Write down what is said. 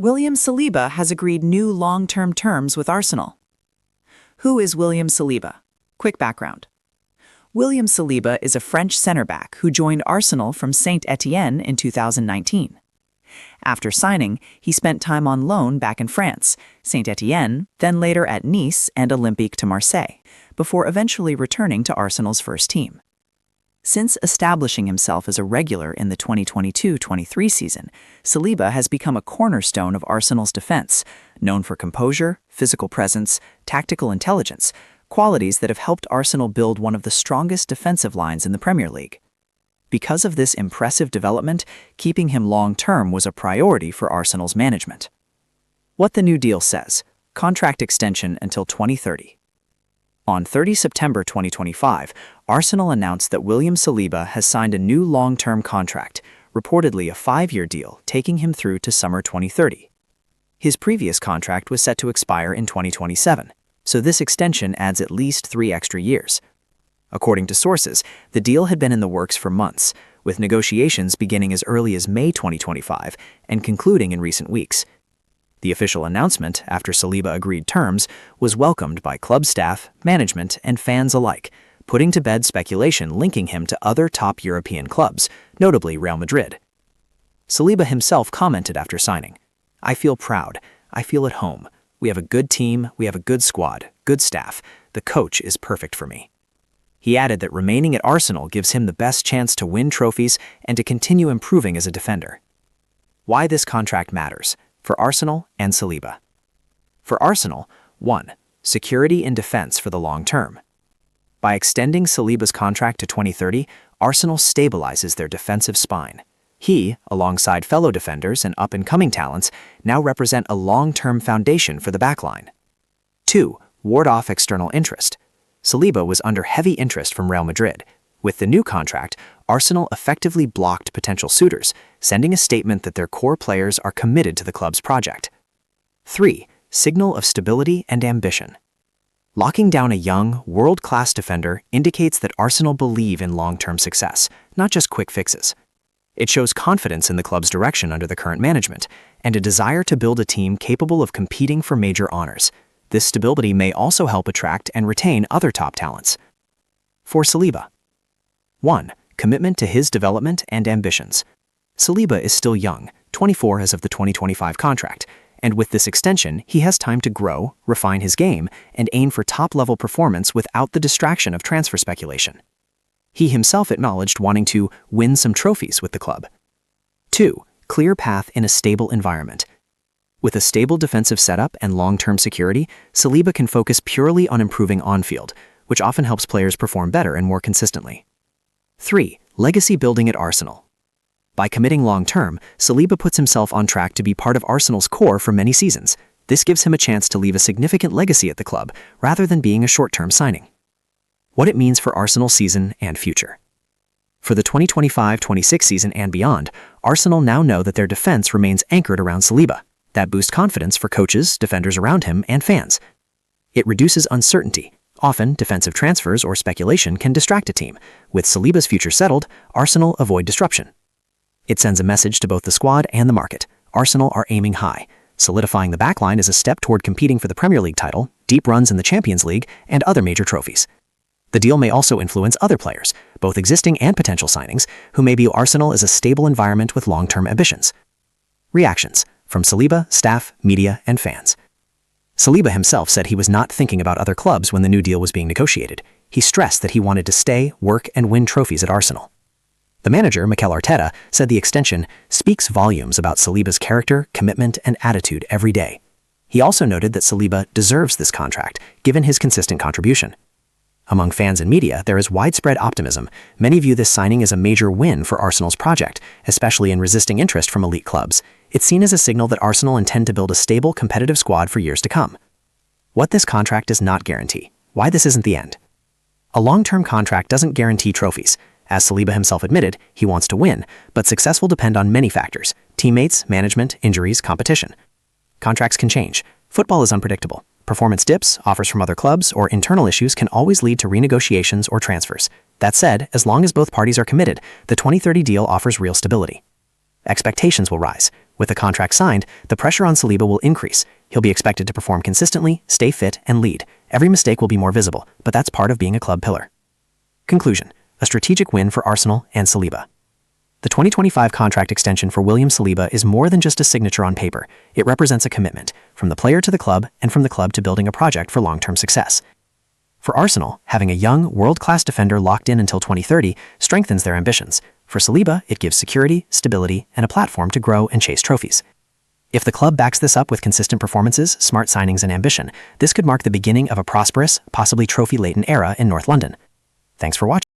William Saliba has agreed new long-term terms with Arsenal. Who is William Saliba? Quick background. William Saliba is a French centre-back who joined Arsenal from Saint-Étienne in 2019. After signing, he spent time on loan back in France, Saint-Étienne, then later at Nice and Olympique de Marseille, before eventually returning to Arsenal's first team. Since establishing himself as a regular in the 2022-23 season, Saliba has become a cornerstone of Arsenal's defense, known for composure, physical presence, tactical intelligence, qualities that have helped Arsenal build one of the strongest defensive lines in the Premier League. Because of this impressive development, keeping him long-term was a priority for Arsenal's management. What the new deal says: contract extension until 2030. On 30 September 2025, Arsenal announced that William Saliba has signed a new long-term contract, reportedly a 5-year deal, taking him through to summer 2030. His previous contract was set to expire in 2027, so this extension adds at least 3 extra years. According to sources, the deal had been in the works for months, with negotiations beginning as early as May 2025 and concluding in recent weeks. The official announcement, after Saliba agreed terms, was welcomed by club staff, management, and fans alike, putting to bed speculation linking him to other top European clubs, notably Real Madrid. Saliba himself commented after signing, "I feel proud. I feel at home. We have a good team, we have a good squad, good staff. The coach is perfect for me." He added that remaining at Arsenal gives him the best chance to win trophies and to continue improving as a defender. Why this contract matters for Arsenal and Saliba. For Arsenal, 1. Security in defense for the long term. By extending Saliba's contract to 2030, Arsenal stabilizes their defensive spine. He, alongside fellow defenders and up-and-coming talents, now represent a long-term foundation for the backline. 2. Ward off external interest. Saliba was under heavy interest from Real Madrid. With the new contract, Arsenal effectively blocked potential suitors, sending a statement that their core players are committed to the club's project. 3. Signal of stability and ambition. Locking down a young, world-class defender indicates that Arsenal believe in long-term success, not just quick fixes. It shows confidence in the club's direction under the current management, and a desire to build a team capable of competing for major honors. This stability may also help attract and retain other top talents. For Saliba. 1. Commitment to his development and ambitions. Saliba is still young, 24 as of the 2025 contract, and with this extension, he has time to grow, refine his game, and aim for top-level performance without the distraction of transfer speculation. He himself acknowledged wanting to win some trophies with the club. 2. Clear path in a stable environment. With a stable defensive setup and long-term security, Saliba can focus purely on improving on-field, which often helps players perform better and more consistently. 3. Legacy building at Arsenal. By committing long-term, Saliba puts himself on track to be part of Arsenal's core for many seasons. This gives him a chance to leave a significant legacy at the club, rather than being a short-term signing. What it means for Arsenal's season and future. For the 2025-26 season and beyond, Arsenal now know that their defense remains anchored around Saliba. That boosts confidence for coaches, defenders around him, and fans. It reduces uncertainty. Often, defensive transfers or speculation can distract a team. With Saliba's future settled, Arsenal avoid disruption. It sends a message to both the squad and the market. Arsenal are aiming high. Solidifying the backline is a step toward competing for the Premier League title, deep runs in the Champions League, and other major trophies. The deal may also influence other players, both existing and potential signings, who may view Arsenal as a stable environment with long-term ambitions. Reactions from Saliba, staff, media, and fans. Saliba himself said he was not thinking about other clubs when the new deal was being negotiated. He stressed that he wanted to stay, work, and win trophies at Arsenal. The manager, Mikel Arteta, said the extension speaks volumes about Saliba's character, commitment, and attitude every day. He also noted that Saliba deserves this contract, given his consistent contribution. Among fans and media, there is widespread optimism. Many view this signing as a major win for Arsenal's project, especially in resisting interest from elite clubs. It's seen as a signal that Arsenal intend to build a stable, competitive squad for years to come. What this contract does not guarantee. Why this isn't the end. A long-term contract doesn't guarantee trophies. As Saliba himself admitted, he wants to win, but success will depend on many factors: teammates, management, injuries, competition. Contracts can change. Football is unpredictable. Performance dips, offers from other clubs, or internal issues can always lead to renegotiations or transfers. That said, as long as both parties are committed, the 2030 deal offers real stability. Expectations will rise. With the contract signed, the pressure on Saliba will increase. He'll be expected to perform consistently, stay fit, and lead. Every mistake will be more visible, but that's part of being a club pillar. Conclusion: a strategic win for Arsenal and Saliba. The 2025 contract extension for William Saliba is more than just a signature on paper. It represents a commitment, from the player to the club and from the club to building a project for long-term success. For Arsenal, having a young, world-class defender locked in until 2030 strengthens their ambitions. For Saliba, it gives security, stability, and a platform to grow and chase trophies. If the club backs this up with consistent performances, smart signings, and ambition, this could mark the beginning of a prosperous, possibly trophy-laden era in North London. Thanks for watching.